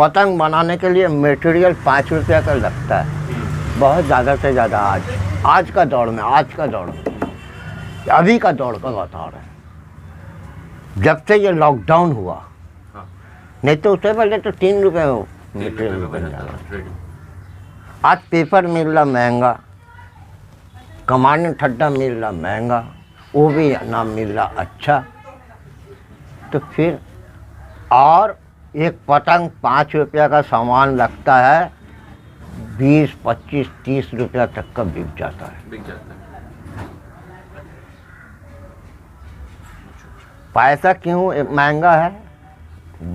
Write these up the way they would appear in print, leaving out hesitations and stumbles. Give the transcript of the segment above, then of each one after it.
पतंग बनाने के लिए मटेरियल 5 रुपया का लगता है, बहुत ज़्यादा से ज़्यादा। आज का दौर में, अभी का दौर का बता रहे हैं, जब से ये लॉकडाउन हुआ, नहीं तो उससे पहले तो 3 रुपये मटेरियल बन जाता। आज पेपर मिल रहा महंगा, कमाने ठड्डा मिल रहा महंगा, वो भी ना मिल रहा अच्छा। तो फिर और एक पतंग 5 रुपया का सामान लगता है, 20, 25, 30 रुपया तक का बिक जाता है। पैसा क्यों महंगा है?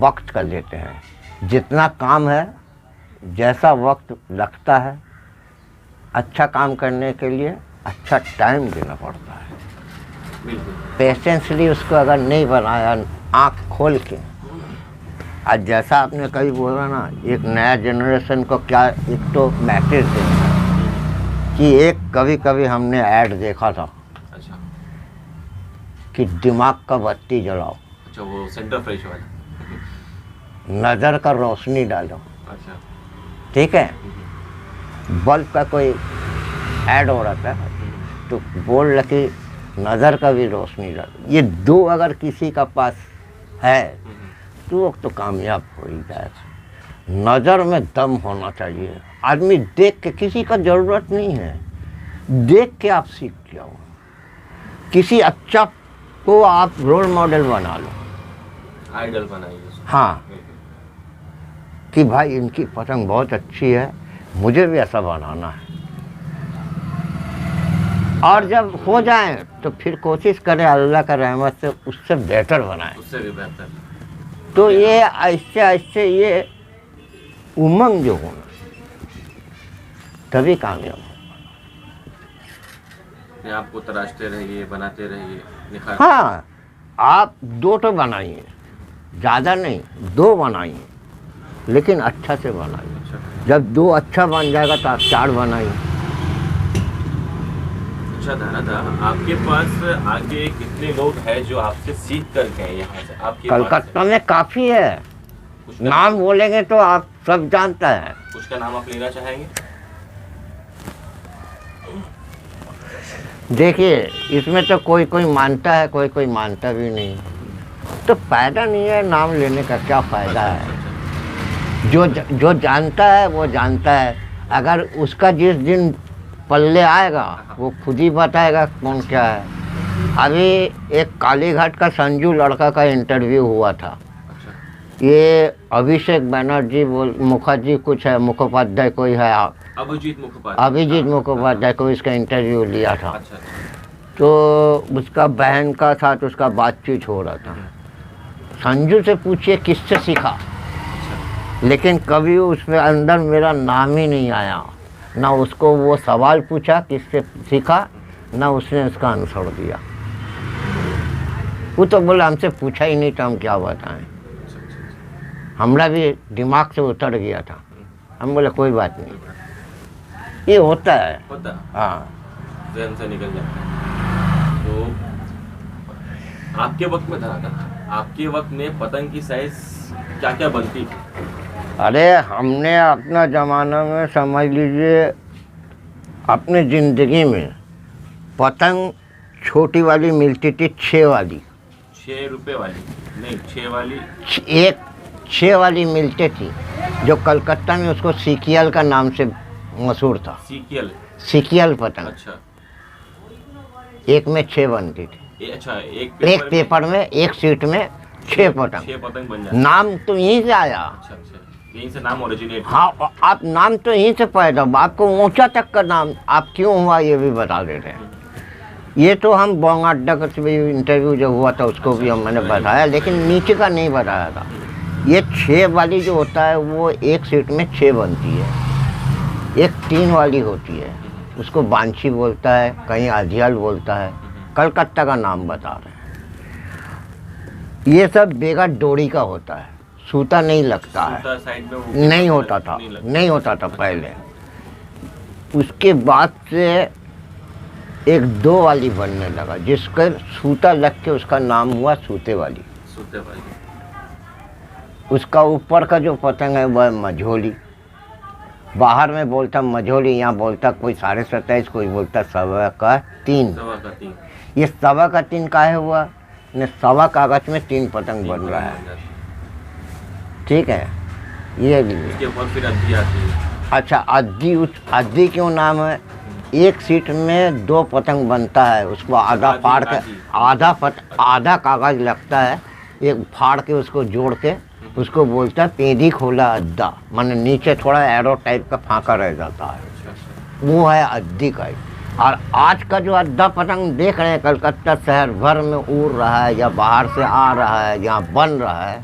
वक्त कर लेते हैं। जितना काम है, जैसा वक्त लगता है, अच्छा काम करने के लिए अच्छा टाइम देना पड़ता है। पेशेंसली उसको अगर नहीं बनाया आँख खोल के, आज जैसा आपने कभी बोला ना, एक नया जनरेशन को क्या एक तो मैसेज देना कि एक कभी हमने ऐड देखा था। अच्छा। कि दिमाग का बत्ती जलाओ। अच्छा, वो सेंटर फ्रेश वाला। नज़र का रोशनी डालो। अच्छा। ठीक है। बल्ब का कोई ऐड हो रहा था तो बोल रहा कि नज़र का भी रोशनी डालो। ये दो अगर किसी का पास है तो वो तो कामयाब हो ही जाएगा। नज़र में दम होना चाहिए। आदमी देख के, किसी का ज़रूरत नहीं है, देख के आप सीख जाओ। किसी अच्छा को आप रोल मॉडल बना लो, आइडल बनाइए। हाँ, कि भाई इनकी पतंग बहुत अच्छी है, मुझे भी ऐसा बनाना है। और जब हो जाए तो फिर कोशिश करें अल्लाह का रहमत से उससे बेहतर बनाएं, उससे भी बेहतर। तो ये ऐसे ऐसे ये उमंग जो होना, तभी कामयाब हो। आपको तराशते रहिए, बनाते रहिए, निखार। हाँ, आप 2 तो बनाइए, ज़्यादा नहीं, 2 बनाइए, लेकिन अच्छा से बनाइए। अच्छा। जब 2 अच्छा बन जाएगा तो आप 4 बनाइए। अच्छा दादा, आपके पास आगे कितने लोग हैं जो आपसे सीख कर गए यहाँ से? आपके कलकत्ता में काफ़ी है, नाम बोलेंगे तो आप सब जानता है। कुछ का नाम आप लेना चाहेंगे? देखिए, इसमें तो कोई मानता है, कोई मानता भी नहीं, तो फ़ायदा नहीं है नाम लेने का। क्या फ़ायदा है? जो जानता है वो जानता है। अगर उसका जिस दिन पल्ले आएगा वो खुद ही बताएगा कौन क्या है। अभी एक कालीघाट का संजू लड़का का इंटरव्यू हुआ था। ये अभिषेक बनर्जी मुखर्जी कुछ है, मुखोपाध्याय कोई है, अभिजीत मुखोपाध्याय को इसका इंटरव्यू लिया था। अच्छा। तो उसका बहन का साथ उसका बातचीत हो रहा था। संजू से पूछिए किससे सीखा, लेकिन कभी उसमें अंदर मेरा नाम ही नहीं आया। ना उसको वो सवाल पूछा किससे सीखा, ना उसने उसका आंसर दिया। वो तो बोला हमसे पूछा ही नहीं तो हम क्या बताएं। हमारा भी दिमाग से उतर गया था। हम बोले कोई बात नहीं, ये होता है। हाँ, ज़हन से निकल जाता है। तो आपके वक्त में था, आपके वक्त में पतंग की साइज क्या क्या बनती थी? अरे हमने अपना ज़माना में समझ लीजिए, अपनी ज़िंदगी में पतंग छोटी वाली मिलती थी, 6 वाली। 6 रुपये वाली नहीं, 6 वाली। एक 6 वाली मिलती थी, जो कलकत्ता में उसको सीकियल का नाम से मशहूर था। सीकियल पतंग। अच्छा। एक में 6 बनती थी। अच्छा, एक पेपर में, एक सीट में 6 पतंग। 6 पतंग बन जाती। नाम तो यहीं से आया। अच्छा, यहीं से नाम ओरिजिनेट। हाँ, आप नाम तो यहीं से पैदा, आपको ऊंचा तक का नाम आप क्यों हुआ ये भी बता देते हैं। ये तो हम बोंगा अड्डा का इंटरव्यू जो हुआ था उसको भी मैंने बताया, लेकिन नीचे का नहीं बताया था। ये 6 वाली जो होता है वो एक सीट में 6 बनती है। एक 3 वाली होती है, उसको बांछी बोलता है, कहीं आजियाल बोलता है, कलकत्ता का नाम बता रहे हैं। ये सब बेगा डोरी का होता है, सूता नहीं लगता है। साइड में नहीं होता था, नहीं होता था पहले। उसके बाद से एक 2 वाली बनने लगा, जिसका सूता लग के उसका नाम हुआ सूते वाली। उसका ऊपर का जो पतंग है वह मझोली। बाहर में बोलता मझोली, यहाँ बोलता कोई 27.5, कोई बोलता 3.25। सवा का 3। ये 3.25 का है हुआ ने, सवा कागज में 3 पतंग बन रहा है। ठीक है, ये लीजिए। उसके ऊपर फिर अद्दी आती है। अच्छा, अद्दी क्यों नाम है? एक सीट में 2 पतंग बनता है, उसको आधा फाड़ के आधा कागज लगता है, एक फाड़ के उसको जोड़ के उसको बोलता है पेंदी खोला अद्दा, माने नीचे थोड़ा एरो टाइप का फांका रह जाता है, वो है अद्दी का ही। और आज का जो अद्दा पतंग देख रहे हैं कलकत्ता शहर भर में उड़ रहा है या बाहर से आ रहा है, यहाँ बन रहा है,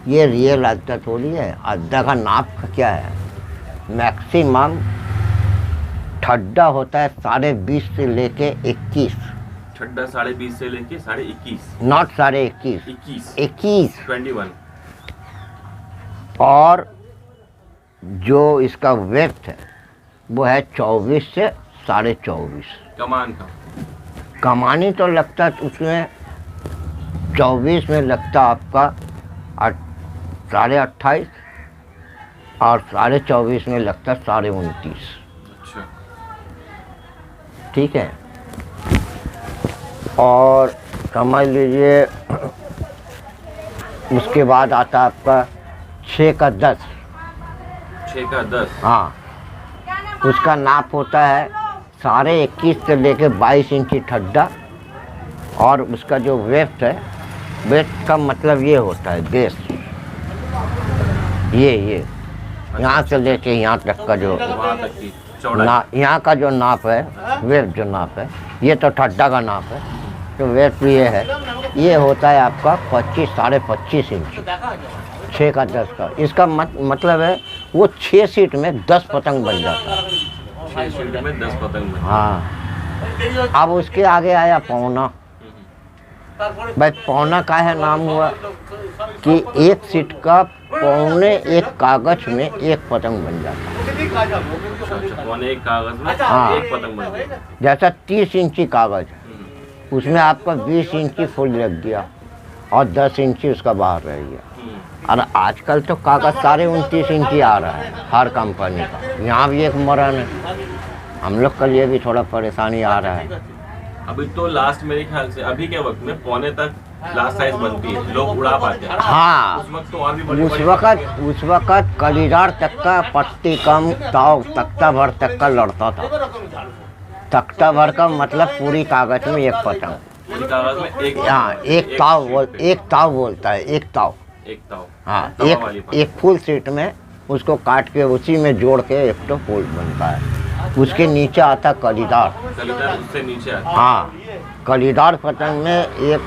ये रियल अद्दा थोड़ी है। अद्दा का नाप क्या है? मैक्सिमम ठड्डा होता है 20.5 से लेके 21। ठड्डा 20.5 से लेके 21.5। नॉट 21.5, 21। 21। और जो इसका वेट है वो है 24 से 24.5। कमान का कमानी तो लगता है उसमें 24 में लगता आपका 28.5 और 24.5 में लगता 29.5। अच्छा। ठीक है, और समझ लीजिए उसके बाद आता आपका 6 का 10। 6 का 10। हाँ, उसका नाप होता है 21.5 से लेके 22 इंची ठड्डा। और उसका जो वेट है, वेट का मतलब ये होता है बेस, ये यहाँ से लेके यहाँ तक का जो वहाँ तक की चौड़ाई। यहाँ का जो नाप है, वेट जो नाप है, ये तो ठड्डा का नाप है, तो वेट ये है, ये होता है आपका 25-25.5 इंच। 6 का 10 का इसका मतलब है वो 6 सीट में 10 पतंग बन जाता है। 6 सीट में 10 पतंग बन। हाँ, अब उसके आगे आया पौना। भाई पौना का है नाम हुआ कि एक सीट का 1.25 कागज में 1 पतंग बन जाता है। पौने 1 कागज में हाँ। 1 पतंग बन जाता है। जैसा 30 इंची कागज है, उसमें आपका 20 इंची फुल लग गया और 10 इंची उसका बाहर रह गया। और आजकल तो कागज सारे 29 इंची आ रहा है हर कंपनी का। यहाँ भी एक मरन है, हम लोग के लिए भी थोड़ा परेशानी आ रहा है। अभी तो लास्ट मेरे ख्याल से अभी के वक्त में पौने तक लास्ट साइज बनती है, लोग उड़ा पाते हैं। हाँ, उस वक्त तो और भी बड़ी उस वक्त कलीदार तक का पट्टी कम ताव तख्ता भर तक का लड़ता था। तख्ता भर का मतलब पूरी कागज में 1 पतंग। पूरी कागज में एक। हाँ, एक ताव बोलता है, एक ताव। हाँ, एक फुल सीट में उसको काट के उसी में जोड़ के एक तो फुल बनता है। उसके नीचे आता कलीदार। उससे नीचे आता। हाँ, कलीदार पतंग में एक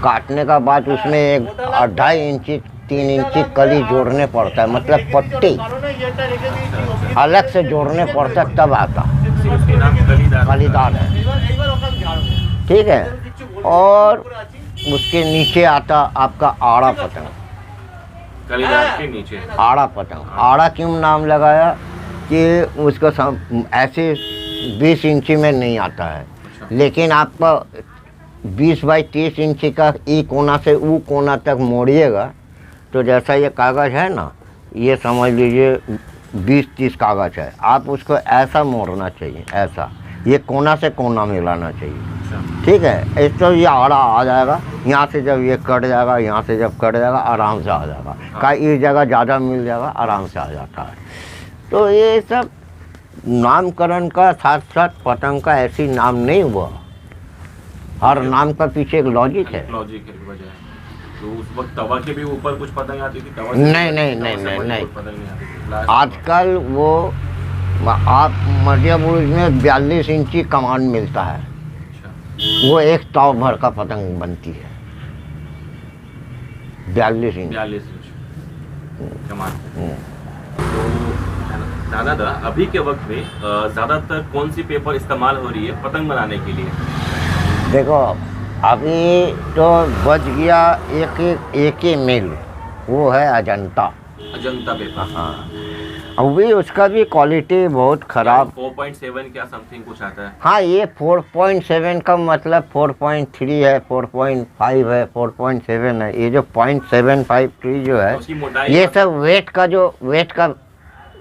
काटने का बाद उसमें एक 2.5 इंची 3 इंची कली जोड़ने पड़ता है, मतलब पट्टी अलग से जोड़ने पड़ता तब आता। उसके नाम कलीदार है। ठीक है, और उसके नीचे आता आपका आड़ा पतंग। कलीदार के नीचे आड़ा पतंग। आड़ा क्यों नाम लगाया कि उसको ऐसे 20 इंची में नहीं आता है, लेकिन आपका 20 बाई 30 इंची का ई कोना से ऊ कोना तक मोड़िएगा तो जैसा ये कागज़ है ना, ये समझ लीजिए 20-30 कागज़ है, आप उसको ऐसा मोड़ना चाहिए, ऐसा ये कोना से कोना मिलाना चाहिए। ठीक है, इस तो ये आड़ा आ जाएगा, यहाँ से जब ये कट जाएगा, यहाँ से जब कट जाएगा आराम से आ जाएगा। का इस जगह ज़्यादा मिल जाएगा, आराम से आ जाता है। तो ये सब नामकरण का साथ साथ पतंग का ऐसी नाम नहीं हुआ, हर नाम का पीछे एक लॉजिक है। लॉजिक है वजह। तो उस वक्त तवा के भी ऊपर कुछ पतंग आती थी? तवा नहीं। आजकल वो आप मध्य पूर्व में 42 इंची कमान मिलता है। अच्छा। वो एक ताव भर का पतंग बनती है, 42 इंच। 42 इंच कमान। तो दादा अभी के वक्त में ज़्यादातर कौन सी पेपर इस्तेमाल हो रही है पतंग बनाने के लिए? देखो अभी तो बच गया एक ही मिल, वो है अजंता। अजंता पेपर। हाँ, और भी उसका भी क्वालिटी बहुत ख़राब। 4.7 क्या समथिंग कुछ आता है। हाँ, ये 4.7 का मतलब 4.3 है, 4.5 है, 4.7 है। ये जो 0.753 जो है, उसकी मोटाई ये सब वेट का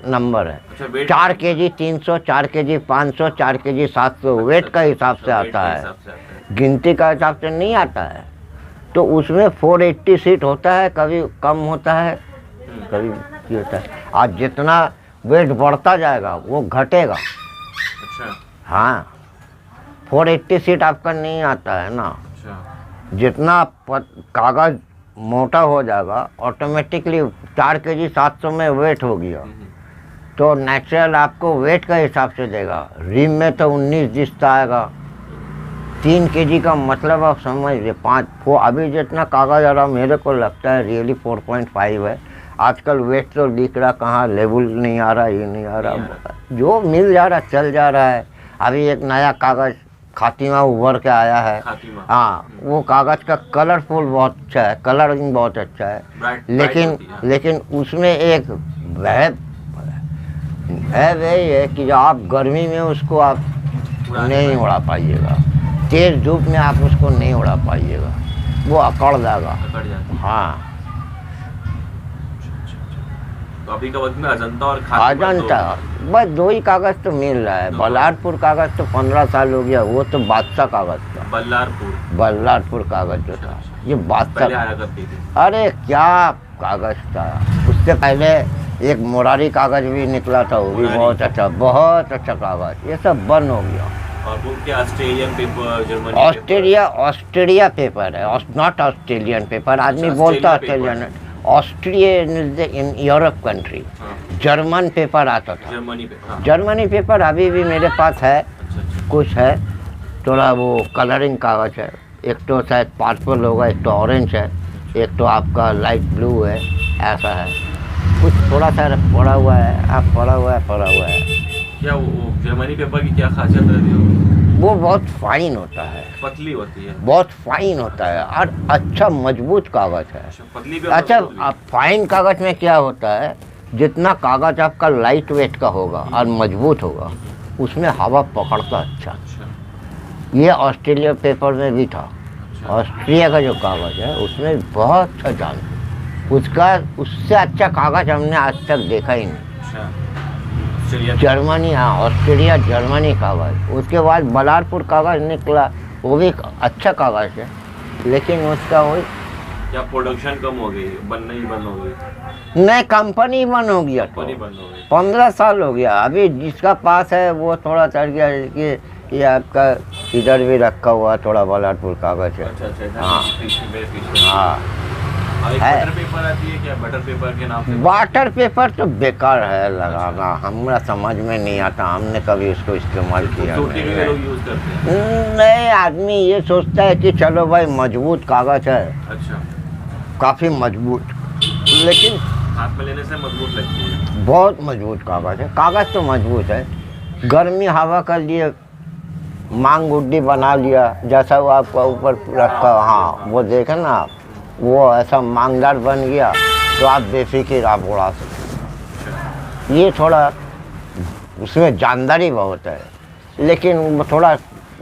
नंबर है। अच्छा, weight 4 kg 300, 4 kg 500, 4 kg 700 weight का हिसाब से आता है, गिनती का हिसाब से नहीं आता है। तो उसमें 480 सीट होता है, कभी कम होता है, कभी ये होता है। आज जितना वेट बढ़ता जाएगा वो घटेगा। अच्छा। हाँ, 480 सीट आपका नहीं आता है ना। अच्छा। जितना कागज़ मोटा हो जाएगा ऑटोमेटिकली 4 kg 700 में वेट हो गया, तो नेचुरल आपको वेट का हिसाब से देगा। रिम में तो 19 दिसता आएगा। 3 kg का मतलब आप समझ लीजिए 5। अभी जितना कागज़ आ रहा मेरे को लगता है रियली 4.5 है। आजकल वेट तो दिख रहा, कहाँ लेवल नहीं आ रहा, ये नहीं आ रहा, जो मिल जा रहा चल जा रहा है। अभी एक नया कागज़ खातिमा उभर के आया है। हाँ, वो कागज़ का कलरफुल बहुत अच्छा है, कलरिंग बहुत अच्छा है, लेकिन उसमें एक यही है कि जो आप गर्मी में उसको आप नहीं उड़ा पाइएगा, तेज़ धूप में आप उसको नहीं उड़ा पाइएगा, वो अकड़ जाएगा। हाँ, तो अभी का वक्त में अजंता और अजंता बस 2 ही कागज़ तो मिल रहा है। बल्लारपुर कागज़ तो 15 साल हो गया, वो तो बादशाह कागज़ था। बल्लारपुर कागज़ जो था, ये बादशाह। अरे क्या कागज़ था। उससे पहले एक मोरारी कागज़ भी निकला था, वो भी बहुत अच्छा कागज़। ये सब बंद हो गया। और वो क्या Australian paper, Germany Australia paper है, नॉट ऑस्ट्रेलियन पेपर। आदमी बोलता Australian, Austrian in Europe country. German paper आता था, जर्मनी पेपर अभी भी मेरे पास है। कुछ है, थोड़ा वो कलरिंग कागज़ है। एक तो शायद पर्पल होगा, एक तो ऑरेंज है, एक तो आपका लाइट ब्लू है, ऐसा है कुछ। थोड़ा सा पड़ा हुआ है, पड़ा हुआ है। क्या वो जर्मनी पेपर की क्या खासियत रहती है? वो बहुत फाइन होता है, पतली होती है, बहुत फाइन होता है और अच्छा मजबूत कागज़ है। पतली भी। अच्छा, फाइन कागज़ में क्या होता है, जितना कागज़ आपका लाइट वेट का होगा और मजबूत होगा, उसमें हवा पकड़ता अच्छा। ये ऑस्ट्रेलिया पेपर में भी था। ऑस्ट्रिया का जो कागज़ है उसमें बहुत अच्छा जान, उससे अच्छा कागज़ हमने आज तक देखा ही नहीं। जर्मनी, हाँ, ऑस्ट्रेलिया जर्मनी कागज़। उसके बाद बल्लारपुर कागज़ निकला, वो भी अच्छा कागज़ है, लेकिन उसका वही क्या प्रोडक्शन कम हो गई, बनना ही बंद हो गई। नहीं, कंपनी बंद हो गया, 15 साल हो गया। अभी जिसका पास है वो थोड़ा चढ़ गया कि ये आपका इधर भी रखा हुआ थोड़ा बल्लारपुर कागज़ है। हाँ, बटर पेपर आती है क्या? बटर पेपर के नाम से? वाटर पेपर तो बेकार है लगाना, हमारा समझ में नहीं आता, हमने कभी उसको इस्तेमाल किया नहीं। आदमी ये सोचता है कि चलो भाई मजबूत कागज़ है। अच्छा, काफ़ी मजबूत, लेकिन हाथ में लेने से मजबूत लगती है। बहुत मजबूत कागज़ है, कागज़ तो मजबूत है। गर्मी हवा कर लिए, मांग गुड्डी बना लिया, जैसा वो आपका ऊपर रखा, हाँ, वो देखें ना आप, वो ऐसा मांगदार बन गया तो आप बेफिक्र आप उड़ा सकते। ये थोड़ा उसमें जानदारी बहुत है, लेकिन थोड़ा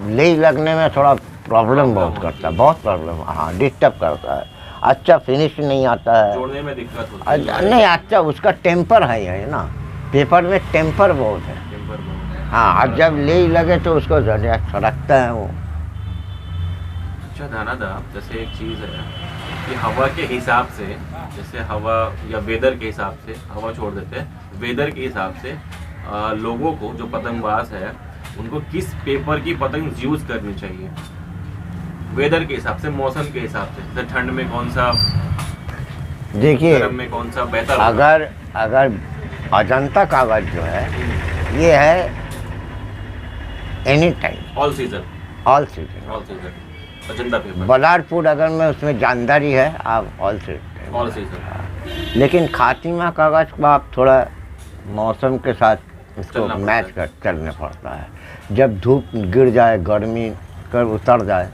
ले लगने में थोड़ा प्रॉब्लम बहुत करता है, बहुत प्रॉब्लम, हाँ, डिस्टर्ब करता है। अच्छा फिनिश नहीं आता है, जोड़ने में दिक्कत होती है। नहीं, अच्छा उसका टेम्पर है ना, पेपर में टेम्पर बहुत है। हाँ, अब जब ले लगे तो उसको सड़कता है वो। अच्छा दानादा, जैसे एक चीज़ है कि हवा के हिसाब से, जैसे हवा या वेदर के हिसाब से, हवा छोड़ देते हैं, वेदर के हिसाब से लोगों को, जो पतंगबाज है, उनको किस पेपर की पतंग यूज़ करनी चाहिए वेदर के हिसाब से, मौसम के हिसाब से? जैसे ठंड में कौन सा, देखिए गर्म में कौन सा बेहतर? अगर अजंता कागज़ जो है ये है any time, all season. Ajanta paper. Ballarpur अगर मैं उसमें जानदारी है, आप ऑल सीजन। लेकिन खातिमा कागज़ को आप थोड़ा मौसम के साथ इसको मैच कर चलने पड़ता है। जब धूप गिर जाए, गर्मी कर उतर जाए,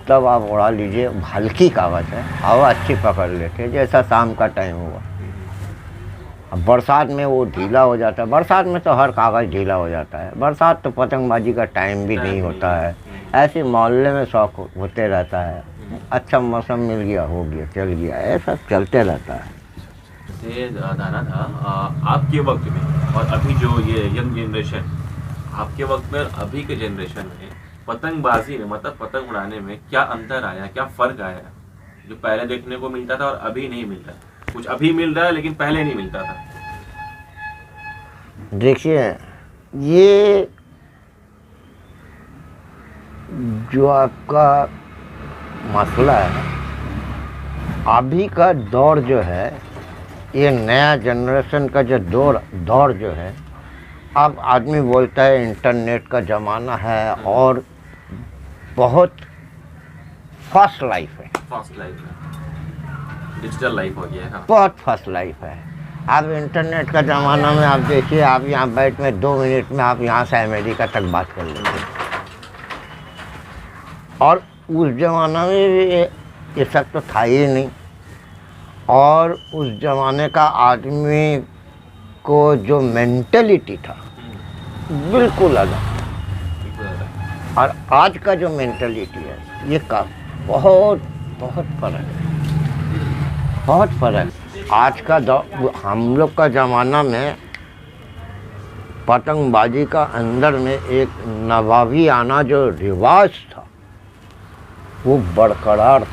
तब आप उड़ा लीजिए। हल्की कागज़ है, हवा अच्छी पकड़ लेते, जैसा शाम का टाइम हुआ, अब बरसात में वो ढीला हो जाता है, बरसात में तो हर कागज़ ढीला हो जाता है, बरसात तो पतंगबाजी का टाइम भी नहीं होता है, ऐसे मोहल्ले में शौक होते रहता है, अच्छा मौसम मिल गया हो गया चल गया, ऐसा चलते रहता है। ये दाना था आपके वक्त में और अभी जो ये यंग जनरेशन, आपके वक्त में और अभी के जनरेशन में पतंगबाजी में मतलब पतंग उड़ाने में क्या अंतर आया, क्या फ़र्क आया जो पहले देखने को मिलता था और अभी नहीं मिलता? कुछ अभी मिल रहा है लेकिन पहले नहीं मिलता था। देखिए, ये जो आपका मसला है, अभी का दौर जो है, ये नया जनरेशन का जो दौर जो है, अब आदमी बोलता है इंटरनेट का ज़माना है और बहुत फास्ट लाइफ है, फास्ट लाइफ है, डिजिटल लाइफ हो गया है। बहुत फास्ट लाइफ है। अब इंटरनेट का ज़माना में आप देखिए, आप यहाँ बैठ में 2 मिनट में आप यहाँ से अमेरिका तक बात कर लेंगे, और उस ज़माना में ये सब तो था ही नहीं। और उस ज़माने का आदमी को जो मेंटलिटी था बिल्कुल अलग, और आज का जो मेंटलिटी है ये का बहुत बहुत फ़र्क है, बहुत फ़र्क। आज का हम लोग का ज़माना में पतंगबाजी का अंदर में एक नवाबी आना जो रिवाज था वो बरकरार था।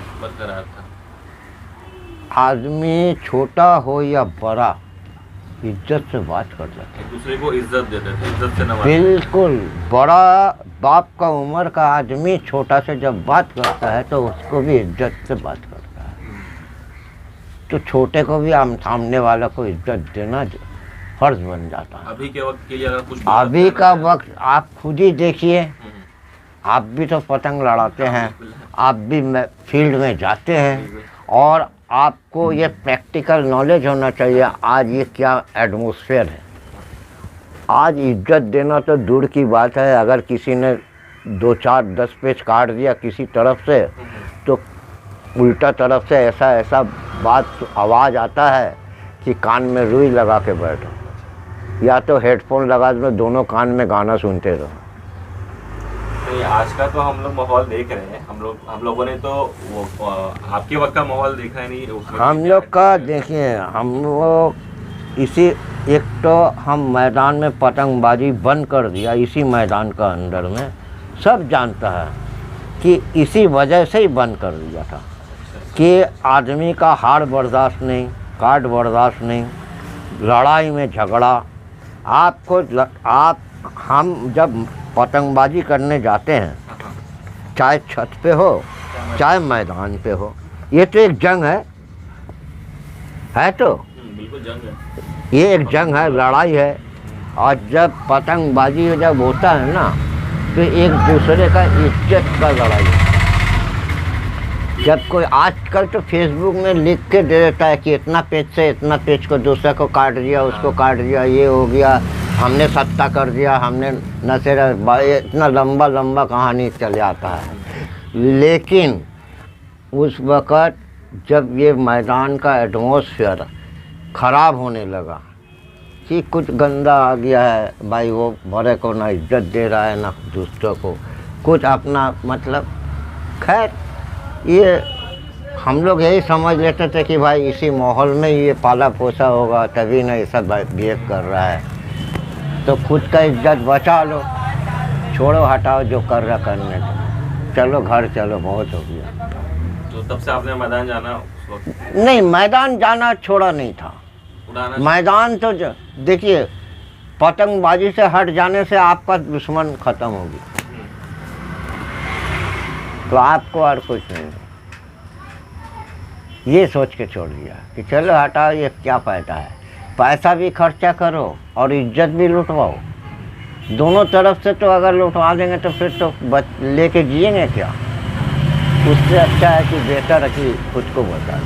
आदमी छोटा हो या बड़ा इज्जत से बात करता था, एक दूसरे को इज्जत देते थे, इज्जत से नवाजते थे। बिल्कुल। बड़ा बाप का उम्र का आदमी छोटा से जब बात करता है तो उसको भी इज्जत से बात करता है, तो छोटे को भी सामने वाला को इज्जत देना फर्ज बन जाता है। अभी के वक्त के लिए अगर कुछ अभी का वक्त आप खुद ही देखिए, आप भी तो पतंग लड़ाते हैं, आप भी फील्ड में जाते हैं, और आपको ये प्रैक्टिकल नॉलेज होना चाहिए आज ये क्या एटमॉस्फेयर है। आज इज्जत देना तो दूर की बात है, अगर किसी ने 2 4 10 पेच काट दिया किसी तरफ से तो उल्टा तरफ से ऐसा ऐसा बात आवाज़ आता है कि कान में रुई लगा के बैठो, या तो हेडफोन लगा दो, दोनों कान में गाना सुनते रहो। आज का तो हम लोग माहौल देख रहे हैं, हम लोगों ने तो वो आपके वक्त का माहौल देखा नहीं। हम लोग का देखिए, हम लोग इसी एक तो हम मैदान में पतंगबाजी बंद कर दिया, इसी मैदान का अंदर में सब जानता है कि इसी वजह से ही बंद कर दिया था कि आदमी का हार बर्दाश्त नहीं, काट बर्दाश्त नहीं, लड़ाई में झगड़ा। हम जब पतंगबाजी करने जाते हैं, चाहे छत पे हो चाहे मैदान पे हो, ये तो एक जंग है तो बिल्कुल जंग है, ये एक जंग है, लड़ाई है। और जब पतंगबाजी जब होता है ना तो एक दूसरे का इज्जत का लड़ाई है। जब कोई आजकल तो फेसबुक में लिख के दे देता है कि इतना पेज से इतना पेज को दूसरे को काट दिया, उसको काट दिया, ये हो गया, हमने सत्ता कर दिया, हमने नशेरा, इतना लंबा लंबा कहानी चल जाता है। लेकिन उस वक़्त जब ये मैदान का एटमॉस्फेयर ख़राब होने लगा कि कुछ गंदा आ गया है, भाई वो बड़े को ना इज्जत दे रहा है ना दूसरों को, कुछ अपना मतलब, खैर ये हम लोग यही समझ लेते थे कि भाई इसी माहौल में ये पाला पोसा होगा तभी ना ये सब बिहेव कर रहा है, तो खुद का इज्जत बचा लो, छोड़ो हटाओ, जो कर रहा करने दो, चलो घर चलो, बहुत हो गया। तो तब से आपने मैदान जाना उस वक्त? नहीं, मैदान जाना छोड़ा नहीं था, मैदान तो देखिए, पतंगबाजी से हट जाने से आपका दुश्मन ख़त्म होगी, तो आपको और कुछ नहीं, ये सोच के छोड़ दिया कि चलो हटाओ, ये क्या फ़ायदा है, पैसा भी खर्चा करो और इज्जत भी लुटवाओ, दोनों तरफ से। तो अगर लुटवा देंगे तो फिर तो लेके जिएंगे क्या? उससे अच्छा है कि बेहतर है कि खुद को बचा।